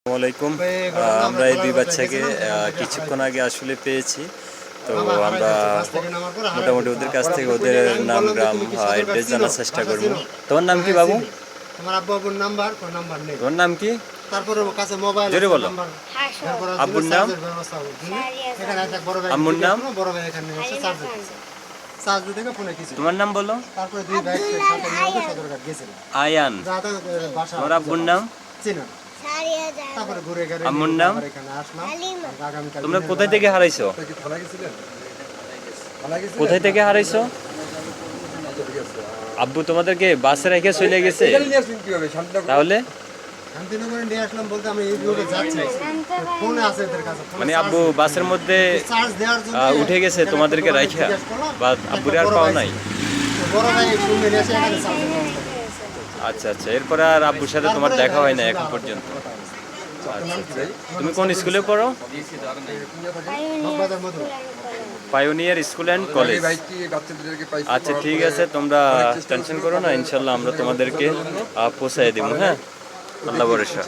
আসসালামাইকুম। আমরা এই দুই বাচ্চাকে কিছুক্ষণ আগে আসলে পেয়েছি। তো আমরা মোটামুটি ওদের কাছ থেকে ওদের নাম, গ্রাম, অ্যাড্রেস জানার চেষ্টা করবো। তোমার নাম কি বাবু? আমার আব্বু আব্বুর নাম্বার নেই। তোমার নাম কি? তারপরে ওর কাছে মোবাইল জোরে বলো। নাম্বার আব্বুর নাম? এখানে একটা বড় ভাই, আম্মুর নাম? বড় ভাই এখানে এসে চার্জ দিতে ফোনে কিছু। তোমার নাম বলো। তারপরে দুই ভাই সাথে নিয়ে সদরঘাট গেছিল। আয়ান। যাতে বাসা তোমার আব্বুর নাম? চিনা। তারপরে ঘুরে গেলে আম্মুর নাম? এখানে আসলাম। আগামীকাল তোমরা কোথায় থেকে হারাইছো? কোথায় থেকে হারাইছো? আব্বু তোমাদেরকে বাসে রেখে চলে গেছে? তাহলে শান্তিনগরে নিয়ে আসলাম বলতে আমি এই রোডে যাচ্ছি। ফোন আছে এদের কাছে। মানে আব্বু বাসের মধ্যে চার্জ দেওয়ার জন্য উঠে গেছে তোমাদেরকে রাইখা, বা আব্বুরে আর পাও নাই? বড় ভাই ফোনে এসে এখানে চার্জ দেওয়া। আচ্ছা আচ্ছা, এরপরে আর আব্বুর সাথে তোমার দেখা হয় না এখন পর্যন্ত? আচ্ছা আচ্ছা। তুমি কোন স্কুলে পড়ো? Pioneer school and college. আচ্ছা ঠিক আছে, তোমরা টেনশন করো না, ইনশাল্লাহ আমরা তোমাদেরকে পৌঁছায় দিব। হ্যাঁ, আল্লাহ ভরসা।